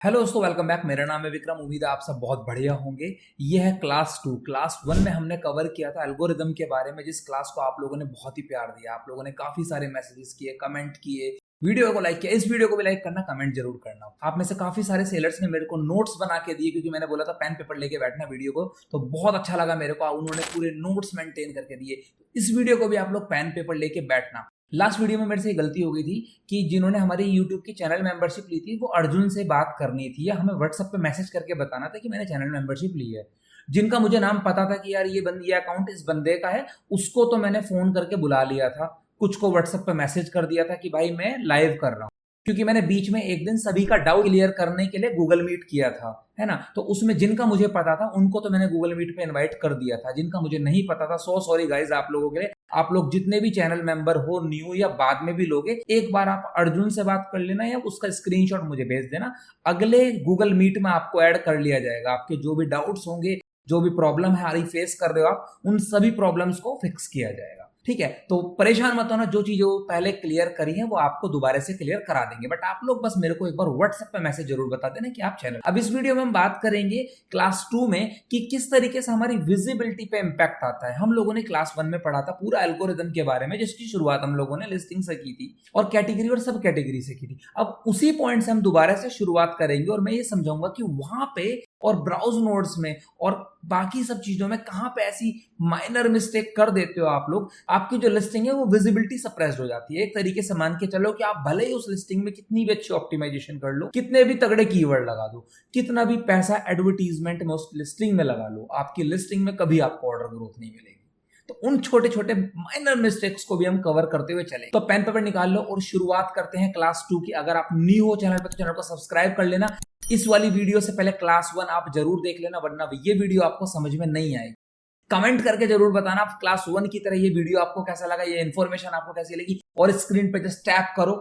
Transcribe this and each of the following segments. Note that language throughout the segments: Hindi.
हेलो दोस्तों, वेलकम बैक। मेरा नाम है विक्रम। उम्मीद है आप सब बहुत बढ़िया होंगे। ये है क्लास 1 में हमने कवर किया था एल्गोरिदम के बारे में, जिस क्लास को आप लोगों ने बहुत ही प्यार दिया। आप लोगों ने काफी सारे मैसेजेस किए, कमेंट किए, वीडियो को लाइक किया। इस वीडियो को भी लाइक करना, कमेंट जरूर करना। आप में से काफी सारे सेलर्स ने मेरे को नोट्स बना के दिए, क्योंकि मैंने बोला था पेन पेपर लेके बैठना वीडियो को, तो बहुत अच्छा लगा मेरे को। उन्होंने पूरे नोट्स मेंटेन करके दिए। इस वीडियो को भी आप लोग पेन पेपर लेके बैठना। लास्ट वीडियो में मेरे से गलती हो गई थी कि जिन्होंने हमारी यूट्यूब की चैनल मेंबरशिप ली थी, वो अर्जुन से बात करनी थी या हमें व्हाट्सएप पे मैसेज करके बताना था कि मैंने चैनल मेंबरशिप ली है। जिनका मुझे नाम पता था कि यार ये अकाउंट इस बंदे का है, उसको तो मैंने फोन करके बुला लिया था। कुछ को व्हाट्सएप पे मैसेज कर दिया था कि भाई मैं लाइव कर रहा हूँ, क्योंकि मैंने बीच में एक दिन सभी का डाउट क्लियर करने के लिए गूगल मीट किया था, है ना। तो उसमें जिनका मुझे पता था उनको तो मैंने गूगल मीट पे इनवाइट कर दिया था। जिनका मुझे नहीं पता था, सो सॉरी गाइज आप लोगों के लिए। आप लोग जितने भी चैनल मेंबर हो, न्यू या बाद में भी लोगे, एक बार आप अर्जुन से बात कर लेना या उसका स्क्रीनशॉट मुझे भेज देना। अगले गूगल मीट में आपको ऐड कर लिया जाएगा। आपके जो भी डाउट्स होंगे, जो भी प्रॉब्लम है हारी फेस कर रहे हो आप, उन सभी प्रॉब्लम्स को फिक्स किया जाएगा। ठीक है, तो परेशान मत होना। जो चीजें पहले क्लियर करी है वो आपको दोबारा से क्लियर करा देंगे। बट आप लोग बस मेरे को एक बार व्हाट्सएप पे मैसेज जरूर बता देना कि आप चैनल। अब इस वीडियो में हम बात करेंगे क्लास 2 में कि किस तरीके से हमारी विजिबिलिटी पे इंपैक्ट आता है। हम लोगों ने क्लास 1 में पढ़ा था पूरा एल्गोरिदम के बारे में, जिसकी शुरुआत हम लोगों ने लिस्टिंग से की थी और कैटेगरी और सब कैटेगरी से की थी। अब उसी पॉइंट से हम दोबारा से शुरुआत करेंगे और मैं ये समझाऊंगा कि वहां पे और ब्राउज नोड्स में और बाकी सब चीजों में कहां पे ऐसी माइनर मिस्टेक कर देते हो आप लोग। आपकी जो लिस्टिंग है वो विजिबिलिटी सप्रेस्ड हो जाती है। एक तरीके से मान के चलो कि आप भले ही उस लिस्टिंग में कितनी भी अच्छी ऑप्टिमाइजेशन कर लो, कितने भी तगड़े कीवर्ड लगा दो, कितना भी पैसा एडवर्टीजमेंट में उस लिस्टिंग में लगा लो, आपकी लिस्टिंग में कभी आपको ऑर्डर ग्रोथ नहीं मिलेगी। तो उन छोटे छोटे माइनर मिस्टेक्स को भी हम कवर करते हुए चले। तो पेन पेपर निकाल लो और शुरुआत करते हैं क्लास 2 की। अगर आप न्यू हो चैनल पर तो चैनल को सब्सक्राइब कर लेना। इस वाली वीडियो से पहले क्लास 1 आप जरूर देख लेना, वरना ये वीडियो आपको समझ में नहीं आएगी। कमेंट करके जरूर बताना क्लास 1 की तरह ये वीडियो आपको कैसा लगा, ये इन्फॉर्मेशन आपको कैसी लगी। और स्क्रीन पे जस्ट टैप करो,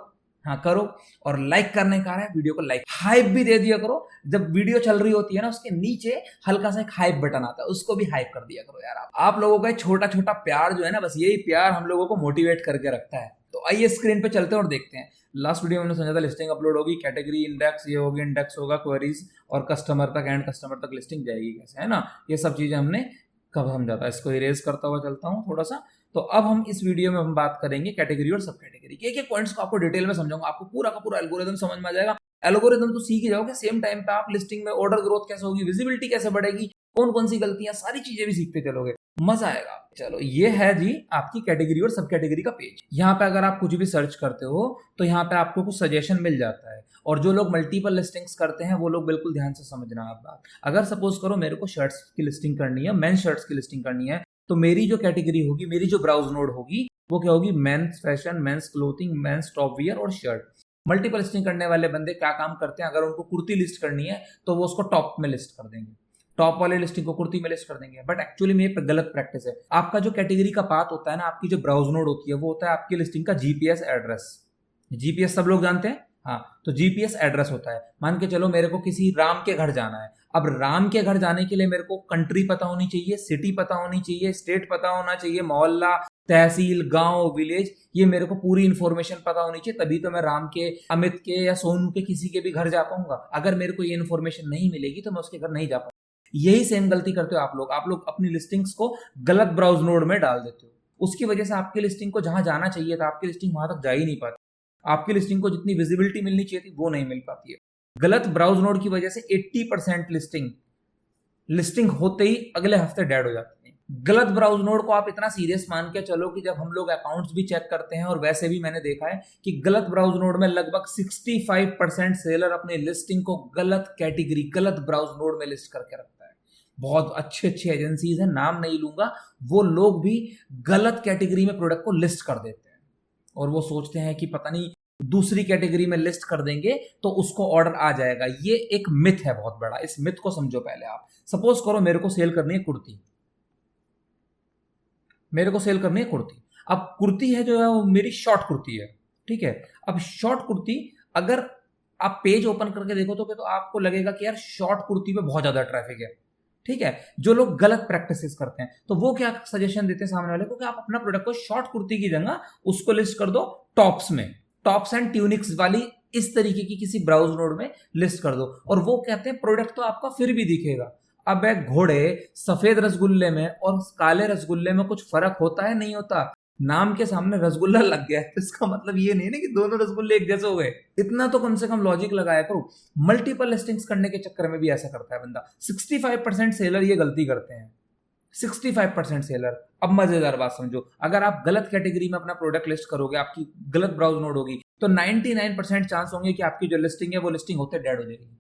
हाँ करो, और लाइक करने का है वीडियो को लाइक। हाइप भी दे दिया करो। जब वीडियो चल रही होती है ना, उसके नीचे हल्का सा एक हाइप बटन आता है, उसको भी हाइप कर दिया करो यार। आप लोगों का छोटा छोटा प्यार जो है ना, बस यही प्यार हम लोगों को मोटिवेट करके रखता है। तो आइए स्क्रीन पे चलते हैं और देखते हैं। लास्ट वीडियो में मैंने समझा था लिस्टिंग अपलोड होगी, कैटेगरी इंडेक्स ये होगी, इंडेक्स होगा, क्वेरीज और कस्टमर तक, एंड कस्टमर तक लिस्टिंग जाएगी कैसे, है ना। ये सब चीजें हमने कब समझा था। इसको इरेज करता हुआ चलता हूँ थोड़ा सा। तो अब हम इस वीडियो में हम बात करेंगे कैटेगरी और सब कैटेगरी के। एक एक पॉइंट्स को आपको डिटेल में समझाऊंगा, आपको पूरा का पूरा एल्गोरिथम समझ में आ जाएगा। एल्गोरिथम तो सीख ही जाओगे, सेम टाइम पे आप लिस्टिंग में ऑर्डर ग्रोथ कैसे होगी, विजिबिलिटी कैसे बढ़ेगी, कौन कौन सी गलतियां, सारी चीजें भी सीखते चलोगे, मजा आएगा। चलो, ये है जी आपकी कैटेगरी और सब कैटेगरी का पेज। यहाँ पे अगर आप कुछ भी सर्च करते हो तो यहाँ पे आपको कुछ सजेशन मिल जाता है। और जो लोग मल्टीपल लिस्टिंग्स करते हैं वो लोग बिल्कुल ध्यान से समझना आप बात। अगर सपोज करो मेरे को शर्ट्स की लिस्टिंग करनी है, मेंस शर्ट्स की लिस्टिंग करनी है, तो मेरी जो कैटेगरी होगी, मेरी जो ब्राउज नोड होगी, वो क्या होगी, men's fashion, men's clothing, men's top wear और शर्ट। मल्टीपल लिस्टिंग करने वाले बंदे क्या काम करते हैं, अगर उनको कुर्ती लिस्ट करनी है तो वो उसको टॉप में लिस्ट कर देंगे, टॉप वाले लिस्टिंग को कुर्ती में लिस्ट कर देंगे। बट एक्चुअली में ये गलत प्रैक्टिस है। आपका जो कैटेगरी का पाथ होता है ना, आपकी जो ब्राउज नोड होती है, वो होता है आपकी लिस्टिंग का जीपीएस एड्रेस। जीपीएस सब लोग जानते हैं, हाँ। तो जीपीएस एड्रेस होता है, मान के चलो मेरे को किसी राम के घर जाना है। अब राम के घर जाने के लिए मेरे को कंट्री पता होनी चाहिए, सिटी पता होनी चाहिए, स्टेट पता होना चाहिए, मोहल्ला, तहसील, गांव, विलेज, ये मेरे को पूरी इंफॉर्मेशन पता होनी चाहिए। तभी तो मैं राम के, अमित के या सोनू के किसी के भी घर जा पाऊंगा। अगर मेरे को ये इन्फॉर्मेशन नहीं मिलेगी तो मैं उसके घर नहीं जा पाऊंगा। यही सेम गलती करते हो आप लोग। आप लोग अपनी लिस्टिंग्स को गलत ब्राउज नोड में डाल देते हो। उसकी वजह से आपकी लिस्टिंग को जहां जाना चाहिए था, आपकी लिस्टिंग वहां तक जा ही नहीं पाती। आपकी लिस्टिंग को जितनी विजिबिलिटी मिलनी चाहिए थी वो नहीं मिल पाती है। गलत ब्राउज नोड की वजह से 80% लिस्टिंग होते ही अगले हफ्ते डेड हो जाती है। गलत ब्राउज नोड को आप इतना सीरियस मान के चलो कि जब हम लोग अकाउंट्स भी चेक करते हैं, और वैसे भी मैंने देखा है कि गलत ब्राउज नोड में लगभग 65% सेलर अपनी लिस्टिंग को गलत कैटेगरी, गलत ब्राउज नोड में लिस्ट करके रखता है। बहुत अच्छी अच्छी एजेंसीज हैं, नाम नहीं लूंगा, वो लोग भी गलत कैटेगरी में प्रोडक्ट को लिस्ट कर देते हैं और वो सोचते हैं कि पता नहीं दूसरी कैटेगरी में लिस्ट कर देंगे तो उसको ऑर्डर आ जाएगा। ये एक मिथ है बहुत बड़ा। इस मिथ को समझो पहले आप। सपोज करो मेरे को सेल करनी है कुर्ती, मेरे को सेल करनी है कुर्ती। अब कुर्ती है जो है वो मेरी शॉर्ट कुर्ती है, ठीक है। अब शॉर्ट कुर्ती, अगर आप पेज ओपन करके देखो तो आपको लगेगा कि यार शॉर्ट कुर्ती पे बहुत ज्यादा ट्रैफिक है, ठीक है। जो लोग गलत प्रैक्टिसेस करते हैं तो वो क्या सजेशन देते हैं सामने वाले को कि आप अपना प्रोडक्ट को शॉर्ट कुर्ती की जगह उसको लिस्ट कर दो टॉप्स में, टॉप्स एंड ट्यूनिक्स वाली इस तरीके की किसी ब्राउज नोड में लिस्ट कर दो, और वो कहते हैं प्रोडक्ट तो आपका फिर भी दिखेगा। अब एक घोड़े सफेद रसगुल्ले में और काले रसगुल्ले में कुछ फर्क होता है? नहीं होता। नाम के सामने रसगुल्ला लग गया है तो इसका मतलब ये नहीं ना कि दोनों रसगुल्ले एक जैसे हो गए। इतना तो कम से कम लॉजिक लगाया करो। मल्टीपल लिस्टिंग्स करने के चक्कर में भी ऐसा करता है बंदा। 65% सेलर ये गलती करते हैं, 65% सेलर। अब मजेदार बात समझो, अगर आप गलत कैटेगरी में अपना प्रोडक्ट लिस्ट करोगे, आपकी गलत ब्राउज नोड होगी, तो 99% चांस होंगे कि आपकी जो लिस्टिंग है वो लिस्टिंग होते डेड हो जाएगी,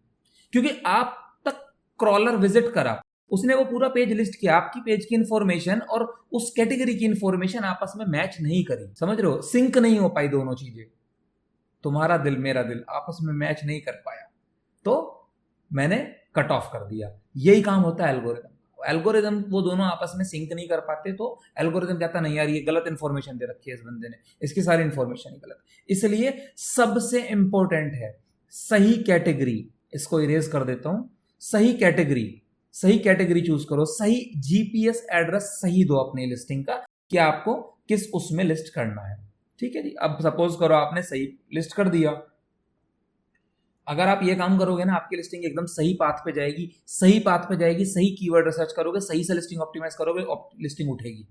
क्योंकि आप तक क्रॉलर विजिट करा, उसने वो पूरा पेज लिस्ट किया, आपकी पेज की इंफॉर्मेशन और उस कैटेगरी की इंफॉर्मेशन आपस में मैच नहीं करी, समझ रहे हो, सिंक नहीं हो पाई दोनों चीजें, तुम्हारा दिल मेरा दिल आपस में मैच नहीं कर पाया, तो मैंने कट ऑफ कर दिया। यही काम होता है एल्गोरिदम वो दोनों आपस में सिंक नहीं कर पाते, तो एल्गोरिदम कहता नहीं यार ये गलत इंफॉर्मेशन दे रखी है इस बंदे ने, इसकी सारी इंफॉर्मेशन ही गलत। इसलिए सबसे इंपॉर्टेंट है सही कैटेगरी, इसको इरेज कर देता हूं, सही कैटेगरी चूज करो, सही जीपीएस एड्रेस सही दो अपनी लिस्टिंग का कि आपको किस उसमें लिस्ट करना है। ठीक है जी। अब सपोज करो आपने सही लिस्ट कर दिया, अगर आप ये काम करोगे ना आपकी लिस्टिंग एकदम सही पाथ पे जाएगी, सही कीवर्ड रिसर्च करोगे, सही से लिस्टिंग ऑप्टिमाइज करोगे, लिस्टिंग उठेगी।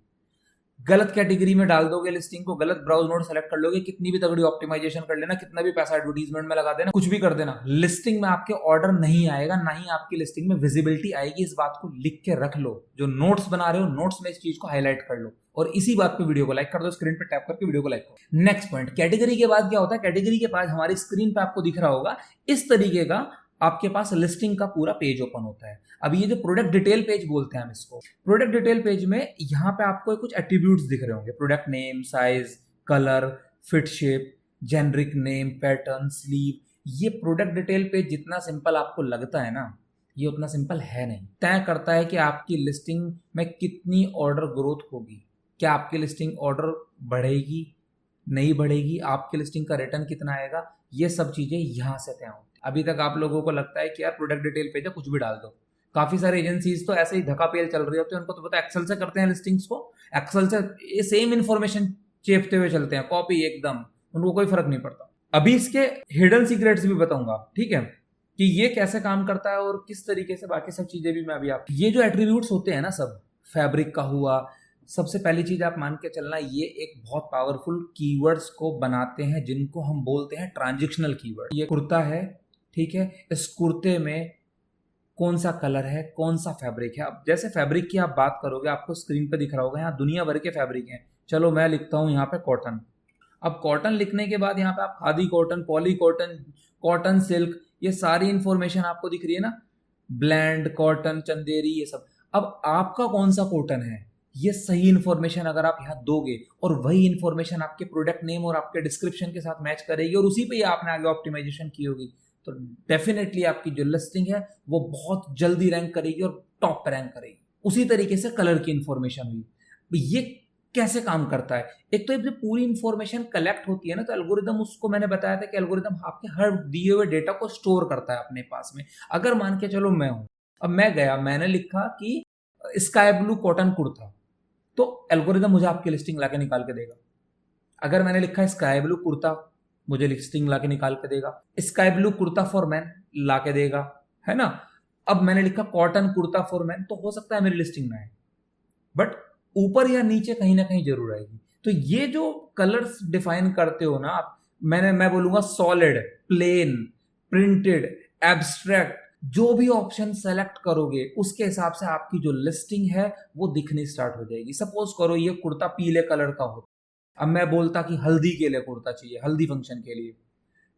गलत कैटेगरी में डाल दोगे लिस्टिंग को, गलत ब्राउज नोड सेलेक्ट कर लोगे, कितनी भी तगड़ी ऑप्टिमाइजेशन कर लेना, कितना भी पैसा एडवर्टीजमेंट में लगा देना, कुछ भी कर देना, लिस्टिंग में आपके ऑर्डर नहीं आएगा, ना ही आपकी लिस्टिंग में विजिबिलिटी आएगी। इस बात को लिख के रख लो, जो नोट्स बना रहे हो नोट्स में इस चीज को हाईलाइट कर लो, और इसी बात पे वीडियो को लाइक कर दो, स्क्रीन पे टैप करके वीडियो को लाइक करो। नेक्स्ट पॉइंट, कैटेगरी के बाद क्या होता है, कैटेगरी के बाद हमारी स्क्रीन पे आपको दिख रहा होगा इस तरीके का आपके पास लिस्टिंग का पूरा पेज ओपन होता है। अब ये जो प्रोडक्ट डिटेल पेज बोलते हैं हम इसको, प्रोडक्ट डिटेल पेज में यहाँ पे आपको कुछ एट्रीब्यूट्स दिख रहे होंगे, product name, size, colour, fit shape, generic name, pattern, sleeve. ये प्रोडक्ट डिटेल पेज जितना सिंपल आपको लगता है ना, ये उतना सिंपल है नहीं। तय करता है कि आपकी लिस्टिंग में कितनी ऑर्डर ग्रोथ होगी, क्या आपकी लिस्टिंग ऑर्डर बढ़ेगी, नहीं बढ़ेगी, आपकी लिस्टिंग का रिटर्न कितना आएगा, ये सब चीजें यहाँ से तय होती है। अभी तक आप लोगों को लगता है कि यार प्रोडक्ट डिटेल पेज है कुछ भी डाल दो, काफी सारे एजेंसीज तो ऐसे ही धक्का पेल चल रही होती है, उनको तो पता है एक्सेल से करते हैं लिस्टिंग्स को, एक्सेल से ये सेम इंफॉर्मेशन चेपते हुए चलते हैं, कॉपी एकदम, उनको कोई फर्क नहीं पड़ता। अभी इसके हिडन सीक्रेट्स भी बताऊंगा, ठीक है, कि ये कैसे काम करता है और किस तरीके से, बाकी सब चीजें भी मैं अभी आप, ये जो एट्रीब्यूट्स होते हैं ना सब, फैब्रिक का हुआ, सबसे पहली चीज आप मान के चलना, ये एक बहुत पावरफुल कीवर्ड्स को बनाते हैं जिनको हम बोलते हैं ट्रांजिशनल कीवर्ड। ये कुर्ता है, ठीक है, इस कुर्ते में कौन सा कलर है, कौन सा फैब्रिक है। अब जैसे फैब्रिक की आप बात करोगे, आपको स्क्रीन पे दिख रहा होगा यहाँ दुनिया भर के फैब्रिक हैं, चलो मैं लिखता हूँ यहाँ पे कॉटन। अब कॉटन लिखने के बाद यहाँ पे आप khadi cotton, poly cotton, cotton silk, ये सारी इंफॉर्मेशन आपको दिख रही है ना, ब्लैंड कॉटन, चंदेरी, ये सब। अब आपका कौन सा कॉटन है, ये सही इंफॉर्मेशन अगर आप यहाँ दोगे और वही इंफॉर्मेशन आपके प्रोडक्ट नेम और आपके डिस्क्रिप्शन के साथ मैच करेगी और उसी पे ही आपने आगे ऑप्टिमाइजेशन की होगी, तो डेफिनेटली आपकी जो लिस्टिंग है वो बहुत जल्दी रैंक करेगी और टॉप पे रैंक करेगी। उसी तरीके से कलर की इंफॉर्मेशन हुई। ये कैसे काम करता है, एक तो जब पूरी इंफॉर्मेशन कलेक्ट होती है ना, तो एल्गोरिदम, उसको मैंने बताया था कि एल्गोरिदम आपके हर दिए हुए डेटा को स्टोर करता है अपने पास में। अगर मान के चलो मैं हूं, अब मैं गया, मैंने लिखा कि स्काई ब्लू कॉटन कुर्ता, तो एल्गोरिदम मुझे आपकी लिस्टिंग लाके निकाल के देगा। अगर मैंने लिखा स्काई ब्लू कुर्ता, मुझे लिस्टिंग लाके निकाल के देगा। Sky blue kurta for man लाके देगा, है ना। अब मैंने लिखा कॉटन कुर्ता फॉर मैन, तो हो सकता है मेरी लिस्टिंग ना आए, बट ऊपर या नीचे कहीं ना कहीं जरूर आएगी। तो ये जो कलर्स डिफाइन करते हो ना आप, मैं बोलूंगा सॉलिड, प्लेन, प्रिंटेड, एब्स्ट्रैक्ट, जो भी ऑप्शन सेलेक्ट करोगे उसके हिसाब से आपकी जो लिस्टिंग है वो दिखनी स्टार्ट हो जाएगी। सपोज करो ये कुर्ता पीले कलर का हो, अब मैं बोलता कि हल्दी के लिए कुर्ता चाहिए, हल्दी फंक्शन के लिए,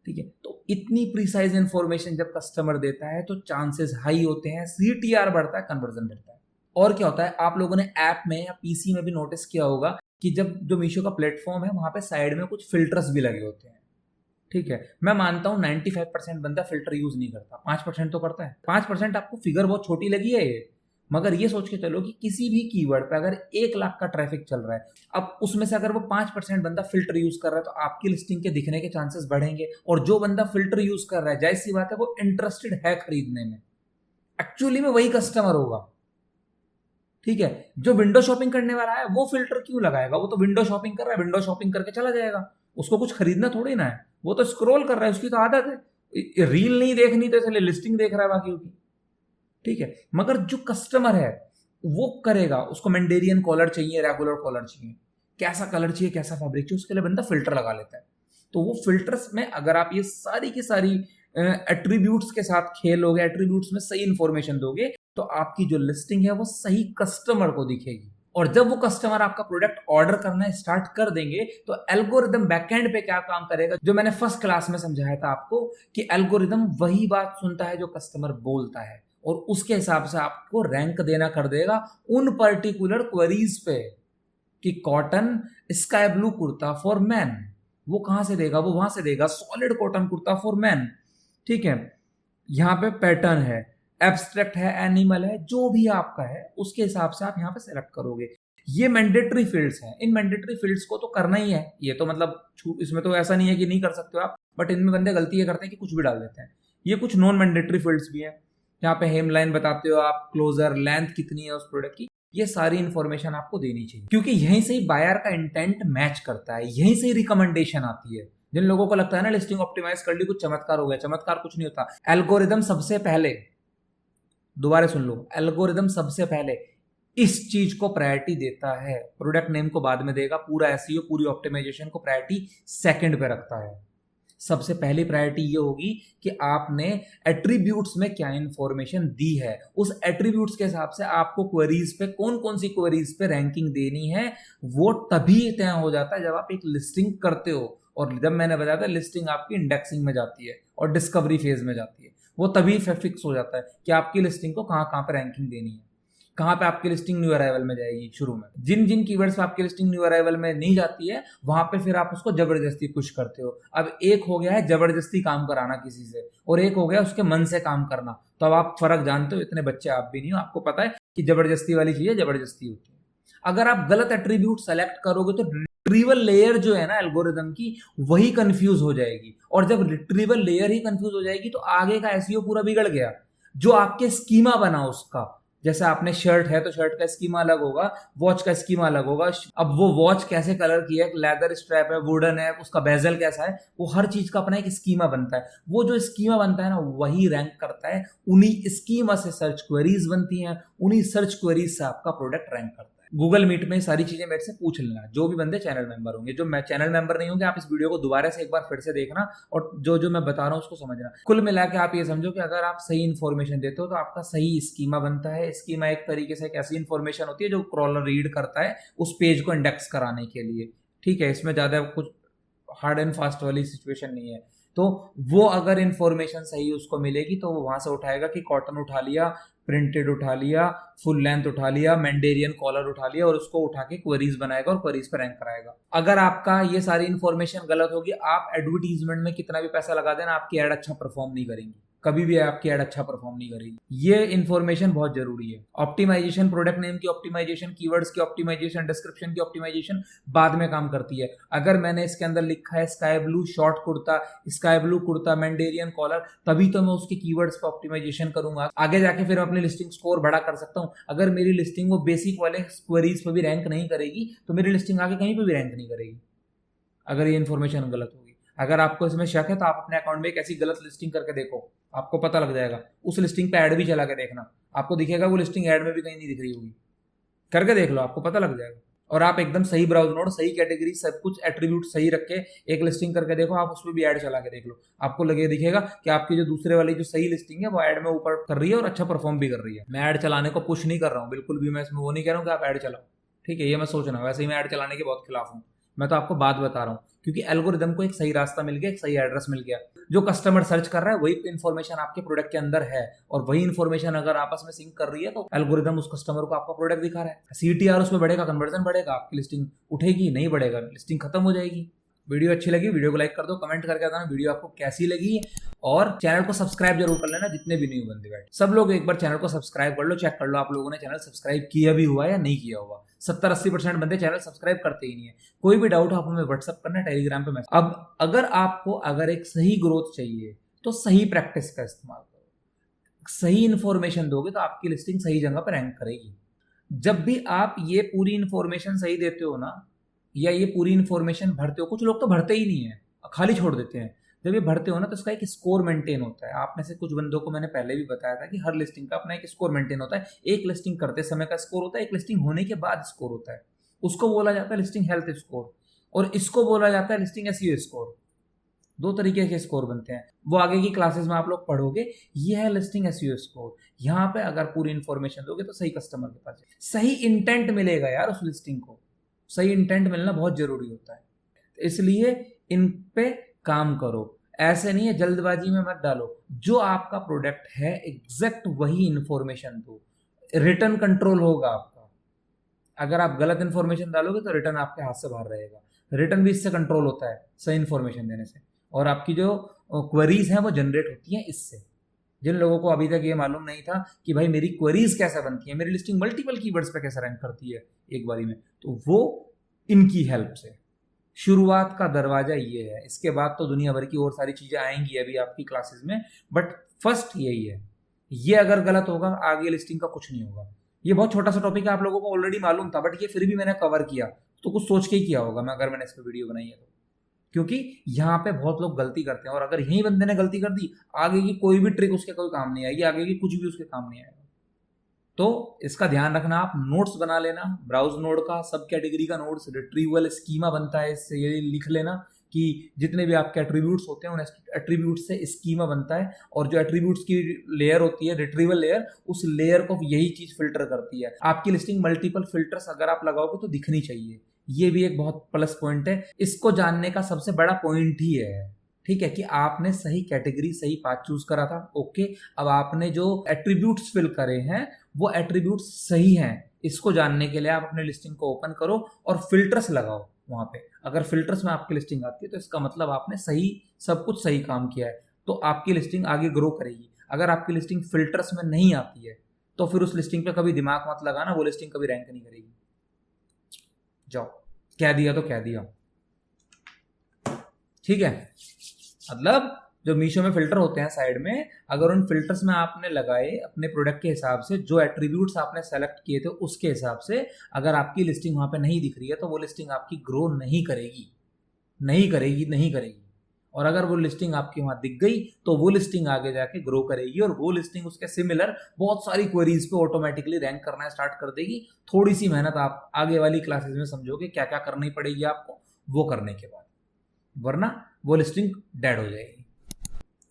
ठीक है, तो इतनी प्रिसाइज इंफॉर्मेशन जब कस्टमर देता है तो चांसेस हाई होते हैं, सीटीआर बढ़ता है, कन्वर्जन बढ़ता है। और क्या होता है, आप लोगों ने ऐप में या पीसी में भी नोटिस किया होगा कि जब जो मीशो का प्लेटफॉर्म है वहां पे साइड में कुछ फिल्टर्स भी लगे होते हैं, ठीक है। मैं मानता हूं 95% बंदा फिल्टर यूज नहीं करता, 5% तो करता है। 5% आपको फिगर बहुत छोटी लगी है ये, मगर ये सोच के चलो कि किसी भी कीवर्ड पे अगर 1 लाख का ट्रैफिक चल रहा है, अब उसमें से अगर वो 5% बंदा फिल्टर यूज कर रहा है, तो आपकी लिस्टिंग के दिखने के चांसेस बढ़ेंगे। और जो बंदा फिल्टर यूज कर रहा है, जाहिर सी बात है वो इंटरेस्टेड है खरीदने में, एक्चुअली में वही कस्टमर होगा, ठीक है। जो विंडो शॉपिंग करने वाला है वो फिल्टर क्यों लगाएगा, वो तो विंडो शॉपिंग कर रहा है, विंडो शॉपिंग करके चला जाएगा, उसको कुछ खरीदना थोड़ी ना है, वो तो स्क्रॉल कर रहा है, उसकी तो आदत है, रील नहीं देखनी तो इसलिए लिस्टिंग देख रहा है बाकी की, ठीक है। मगर जो कस्टमर है वो करेगा, उसको मेंडेरियन कॉलर चाहिए, रेगुलर कॉलर चाहिए, कैसा कलर चाहिए, कैसा फैब्रिक चाहिए, उसके लिए बंदा फिल्टर लगा लेता है। तो वो फिल्टर्स में अगर आप ये सारी की सारी एट्रीब्यूट्स के साथ खेलोगे, एट्रीब्यूट्स में सही इंफॉर्मेशन दोगे, तो आपकी जो लिस्टिंग है वो सही कस्टमर को दिखेगी। और जब वो कस्टमर आपका प्रोडक्ट ऑर्डर करना स्टार्ट कर देंगे तो एल्गोरिदम बैकएंड पे क्या काम करेगा, जो मैंने फर्स्ट क्लास में समझाया था आपको, कि एल्गोरिदम वही बात सुनता है जो कस्टमर बोलता है और उसके हिसाब से आपको रैंक देना कर देगा उन पर्टिकुलर क्वेरीज पे, कि cotton sky blue kurta for man, वो कहां से देगा, वो वहां से देगा solid cotton kurta for man, ठीक है। यहाँ पे पैटर्न है, एब्स्ट्रैक्ट है, एनिमल है, जो भी आपका है उसके हिसाब से आप यहाँ पे सेलेक्ट करोगे। ये मैंडेटरी फील्ड्स हैं, इन मैंडेटरी फील्ड्स को तो करना ही है, ये तो मतलब इसमें तो ऐसा नहीं है कि नहीं कर सकते हो आप, बट इनमें बंदे गलती ये करते हैं कि कुछ भी डाल देते हैं। ये कुछ नॉन मैंडेटरी फील्ड्स भी हैं, यहाँ पे हेम लाइन बताते हो आप, क्लोजर, लेंथ कितनी है उस प्रोडक्ट की, ये सारी इंफॉर्मेशन आपको देनी चाहिए, क्योंकि यहीं से ही बायर का इंटेंट मैच करता है, यहीं से ही रिकमेंडेशन आती है। जिन लोगों को लगता है ना लिस्टिंग ऑप्टिमाइज कर ली कुछ चमत्कार हो गया, चमत्कार कुछ नहीं होता। एल्गोरिदम सबसे पहले, दोबारा सुन लो, एल्गोरिदम सबसे पहले इस चीज को प्रायोरिटी देता है, प्रोडक्ट नेम को बाद में देगा, पूरा एसईओ, पूरी ऑप्टिमाइजेशन को प्रायोरिटी सेकंड पे रखता है। सबसे पहली प्रायोरिटी ये होगी कि आपने एट्रीब्यूट्स में क्या इंफॉर्मेशन दी है, उस एट्रीब्यूट्स के हिसाब से आपको क्वेरीज पे कौन कौन सी क्वेरीज पे रैंकिंग देनी है, वो तभी तय हो जाता है जब आप एक लिस्टिंग करते हो। और जब मैंने बताया था लिस्टिंग आपकी इंडेक्सिंग में जाती है और डिस्कवरी फेज में जाती है, वो तभी फिक्स हो जाता है कि आपकी लिस्टिंग को कहाँ कहाँ पे रैंकिंग देनी है, कहाँ पे आपकी लिस्टिंग न्यू अराइवल में जाएगी शुरू में। जिन जिन कीवर्ड्स पे आपकी लिस्टिंग न्यू अराइवल में नहीं जाती है, वहां पे फिर आप उसको जबरदस्ती पुश करते हो। अब एक हो गया है जबरदस्ती काम कराना किसी से, और एक हो गया उसके मन से काम करना। तो अब आप फर्क जानते हो, इतने बच्चे आप भी नहीं हो, आपको पता है कि जबरदस्ती वाली चीजें जबरदस्ती होती है। अगर आप गलत एट्रीब्यूट सेलेक्ट करोगे तो रिट्रीवल लेयर जो है ना एल्गोरिदम की, वही कंफ्यूज हो जाएगी, और जब रिट्रीवल लेयर ही कंफ्यूज हो जाएगी तो आगे का एसईओ पूरा बिगड़ गया। जो आपके स्कीमा बना उसका, जैसे आपने शर्ट है तो शर्ट का स्कीमा अलग होगा, वॉच का स्कीमा अलग होगा। अब वो वॉच कैसे कलर की है, लेदर स्ट्रैप है, वुडन है, उसका बेजल कैसा है, वो हर चीज का अपना एक स्कीमा बनता है। वो जो स्कीमा बनता है ना, वही रैंक करता है, उन्हीं स्कीमा से सर्च क्वेरीज बनती हैं, उन्हीं सर्च क्वेरीज से आपका प्रोडक्ट रैंक करता है। गूगल मीट में सारी चीजें मेरे से पूछ लेना, जो भी बंदे चैनल मेंबर होंगे। जो मैं चैनल मेंबर नहीं होंगे, आप इस वीडियो को दोबारा से एक बार फिर से देखना और जो जो मैं बता रहा हूँ उसको समझना। कुल मिला के आप ये समझो कि अगर आप सही इन्फॉर्मेशन देते हो तो आपका सही स्कीमा बनता है। स्कीमा एक तरीके से एक ऐसी इन्फॉर्मेशन होती है जो क्रॉलर रीड करता है उस पेज को इंडेक्स कराने के लिए, ठीक है। इसमें ज्यादा कुछ हार्ड एंड फास्ट वाली सिचुएशन नहीं है। तो वो अगर इन्फॉर्मेशन सही उसको मिलेगी तो वो वहां से उठाएगा कि कॉटन उठा लिया, प्रिंटेड उठा लिया, फुल लेंथ उठा लिया, मैंडेरियन कॉलर उठा लिया, और उसको उठा के क्वेरीज बनाएगा और क्वेरीज पर रैंक कराएगा। अगर आपका ये सारी इन्फॉर्मेशन गलत होगी, आप एडवर्टीजमेंट में कितना भी पैसा लगा देना, आपकी एड अच्छा परफॉर्म नहीं करेंगी, कभी भी आपकी एड अच्छा परफॉर्म नहीं करेगी। ये इन्फॉर्मेशन बहुत जरूरी है। ऑप्टिमाइजेशन, प्रोडक्ट नेम की ऑप्टिमाइजेशन, कीवर्ड्स की ऑप्टिमाइजेशन, डिस्क्रिप्शन की ऑप्टिमाइजेशन बाद में काम करती है। अगर मैंने इसके अंदर लिखा है sky blue short kurta, sky blue kurta, mandarin collar, तभी तो मैं उसके कीवर्ड्स पर ऑप्टिमाइजेशन करूंगा। आगे जाके फिर अपनी लिस्टिंग स्कोर बड़ा कर सकता हूं। अगर मेरी लिस्टिंग वो बेसिक वाले क्वेरीज पर भी रैंक नहीं करेगी तो मेरी लिस्टिंग आगे कहीं पर भी रैंक नहीं करेगी, अगर ये इन्फॉर्मेशन गलत होगी। अगर आपको इसमें शक है तो आप अपने अकाउंट में एक ऐसी गलत लिस्टिंग करके देखो, आपको पता लग जाएगा। उस लिस्टिंग पे ऐड भी चला के देखना, आपको दिखेगा वो लिस्टिंग ऐड में भी कहीं नहीं दिख रही होगी। करके देख लो, आपको पता लग जाएगा। और आप एकदम सही ब्राउज नोड, सही कैटेगरी, सब कुछ एट्रीब्यूट सही रख के एक लिस्टिंग करके देखो, आप उसमें भी ऐड चला के देख लो, आपको लगे दिखेगा कि आपकी जो दूसरे वाली जो सही लिस्टिंग है वो ऐड में ऊपर कर रही है और अच्छा परफॉर्म भी कर रही है। मैं ऐड चलाने को पुश नहीं कर रहा हूँ बिल्कुल भी, मैं इसमें वो नहीं कह रहा हूँ कि आप ऐड चलाओ, ठीक है, ये मैं सोचना। वैसे ही मैं ऐड चलाने के बहुत खिलाफ हूँ, मैं तो आपको बात बता रहा हूँ, क्योंकि एल्गोरिदम को एक सही रास्ता मिल गया, एक सही एड्रेस मिल गया। जो कस्टमर सर्च कर रहा है वही इन्फॉर्मेशन आपके प्रोडक्ट के अंदर है, और वही इन्फॉर्मेशन अगर आपस में सिंक कर रही है तो एल्गोरिदम उस कस्टमर को आपका प्रोडक्ट दिखा रहा है। सीटीआर उसमें बढ़ेगा, कन्वर्जन बढ़ेगा, आपकी लिस्टिंग उठेगी, नहीं बढ़ेगा लिस्टिंग खत्म हो जाएगी। वीडियो अच्छी लगी, वीडियो को लाइक कर दो, कमेंट करके बताना वीडियो आपको कैसी लगी, और चैनल को सब्सक्राइब जरूर कर लेना। जितने भी न्यू बंदे बैठे सब लोग एक बार चैनल को सब्सक्राइब कर लो, चेक कर लो आप लोगों ने चैनल सब्सक्राइब किया भी हुआ या नहीं किया हुआ। 70-80% बंदे चैनल सब्सक्राइब करते ही नहीं है। कोई भी डाउट आप हमें व्हाट्सअप करना, टेलीग्राम पे मैसेज। अब अगर आपको एक सही ग्रोथ चाहिए तो सही प्रैक्टिस का इस्तेमाल करो, सही इंफॉर्मेशन दोगे तो आपकी लिस्टिंग सही जगह पर रैंक करेगी। जब भी आप ये पूरी इंफॉर्मेशन सही देते हो ना, या ये पूरी इंफॉर्मेशन भरते हो, कुछ लोग तो भरते ही नहीं है, खाली छोड़ देते हैं। जब ये भरते हो ना तो इसका एक स्कोर मेंटेन होता है। आप में से कुछ बंदों को मैंने पहले भी बताया था कि हर लिस्टिंग का अपना एक स्कोर मेंटेन होता है। एक लिस्टिंग करते समय का स्कोर होता है, एक लिस्टिंग होने के बाद स्कोर होता है। उसको बोला जाता है लिस्टिंग हेल्थ स्कोर, और इसको बोला जाता है लिस्टिंग एसईओ स्कोर। दो तरीके के स्कोर बनते हैं, वो आगे की क्लासेस में आप लोग पढ़ोगे। ये है लिस्टिंग एसईओ स्कोर। यहाँ पे अगर पूरी इंफॉर्मेशन दोगे तो सही कस्टमर के पास सही इंटेंट मिलेगा यार। उस लिस्टिंग को सही इंटेंट मिलना बहुत जरूरी होता है, इसलिए इन पे काम करो। ऐसे नहीं है जल्दबाजी में मत डालो। जो आपका प्रोडक्ट है एग्जैक्ट वही इंफॉर्मेशन दो। रिटर्न कंट्रोल होगा आपका। अगर आप गलत इंफॉर्मेशन डालोगे तो रिटर्न आपके हाथ से बाहर रहेगा। रिटर्न भी इससे कंट्रोल होता है सही इंफॉर्मेशन देने से, और आपकी जो क्वेरीज हैं वो जनरेट होती हैं इससे। जिन लोगों को अभी तक ये मालूम नहीं था कि भाई मेरी क्वेरीज कैसे बनती है, मेरी लिस्टिंग मल्टीपल कीवर्ड्स पे कैसे रैंक करती है एक बारी में, तो वो इनकी हेल्प से। शुरुआत का दरवाजा ये है, इसके बाद तो दुनिया भर की और सारी चीजें आएंगी अभी आपकी क्लासेस में, बट फर्स्ट यही है। ये अगर गलत होगा आगे लिस्टिंग का कुछ नहीं होगा। ये बहुत छोटा सा टॉपिक है, आप लोगों को ऑलरेडी मालूम था, बट ये फिर भी मैंने कवर किया तो कुछ सोच के ही किया होगा मैं, अगर मैंने इस पर वीडियो बनाई है तो। क्योंकि यहाँ पे बहुत लोग गलती करते हैं, और अगर यही बंदे ने गलती कर दी, आगे की कोई भी ट्रिक उसके कोई काम नहीं आएगी, आगे की कुछ भी उसके काम नहीं आएगा। तो इसका ध्यान रखना, आप नोट्स बना लेना, ब्राउज नोड का सब कैटेगरी का नोट्स, रिट्रीवल स्कीमा बनता है इससे, ये लिख लेना कि जितने भी आपके एट्रीब्यूट्स होते हैं उन एट्रीब्यूट्स से स्कीमा बनता है, और जो एट्रीब्यूट्स की लेयर होती है रिट्रीवल लेयर, उस लेयर को यही चीज फिल्टर करती है। आपकी लिस्टिंग मल्टीपल फिल्टर्स अगर आप लगाओगे तो दिखनी चाहिए, ये भी एक बहुत प्लस पॉइंट है। इसको जानने का सबसे बड़ा पॉइंट ही है, ठीक है, कि आपने सही कैटेगरी सही पाथ चूज करा था। ओके, अब आपने जो एट्रीब्यूट्स फिल करे हैं वो एट्रीब्यूट्स सही हैं, इसको जानने के लिए आप अपनी लिस्टिंग को ओपन करो और फिल्टर्स लगाओ वहां पे। अगर फिल्टर्स में आपकी लिस्टिंग आती है तो इसका मतलब आपने सही सब कुछ सही काम किया है, तो आपकी लिस्टिंग आगे ग्रो करेगी। अगर आपकी लिस्टिंग फिल्टर्स में नहीं आती है तो फिर उस लिस्टिंग पे कभी दिमाग मत लगाना, वो लिस्टिंग कभी रैंक नहीं करेगी। जाओ, कह दिया तो कह दिया, ठीक है। मतलब जो मीशो में फिल्टर होते हैं साइड में, अगर उन फिल्टर्स में आपने लगाए अपने प्रोडक्ट के हिसाब से, जो एट्रीब्यूट्स आपने सेलेक्ट किए थे उसके हिसाब से, अगर आपकी लिस्टिंग वहां पे नहीं दिख रही है तो वो लिस्टिंग आपकी ग्रो नहीं करेगी, नहीं करेगी, नहीं करेगी। और अगर वो लिस्टिंग आपकी वहां दिख गई तो वो लिस्टिंग आगे जाके ग्रो करेगी, और वो लिस्टिंग उसके सिमिलर बहुत सारी क्वेरीज पे ऑटोमेटिकली रैंक करना स्टार्ट कर देगी। थोड़ी सी मेहनत आप आगे वाली क्लासेस में समझोगे क्या क्या करनी पड़ेगी आपको वो करने के बाद, वरना वो लिस्टिंग डेड हो जाएगी।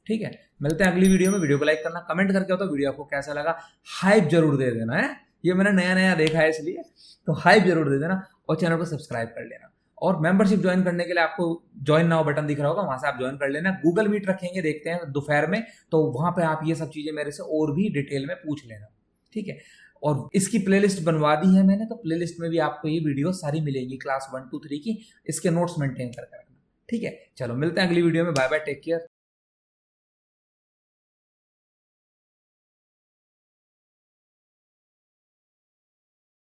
ठीक है, मिलते हैं अगली वीडियो में। वीडियो को लाइक करना, कमेंट करके बताओ वीडियो आपको कैसा लगा, हाइप जरूर दे देना है, ये मैंने नया नया देखा है इसलिए, तो हाइप जरूर दे देना, और चैनल को सब्सक्राइब कर लेना। और मेंबरशिप ज्वाइन करने के लिए आपको ज्वाइन नाउ बटन दिख रहा होगा, वहां से आप ज्वाइन कर लेना। गूगल मीट रखेंगे, देखते हैं दोपहर में, तो वहां पे आप ये सब चीजें मेरे से और भी डिटेल में पूछ लेना, ठीक है। और इसकी प्लेलिस्ट बनवा दी है मैंने, तो प्लेलिस्ट में भी आपको ये वीडियो सारी मिलेंगी क्लास 1, 2, 3 की, इसके नोट्स मेंटेन करके रखना, ठीक है। चलो मिलते हैं अगली वीडियो में, बाय बाय, टेक केयर।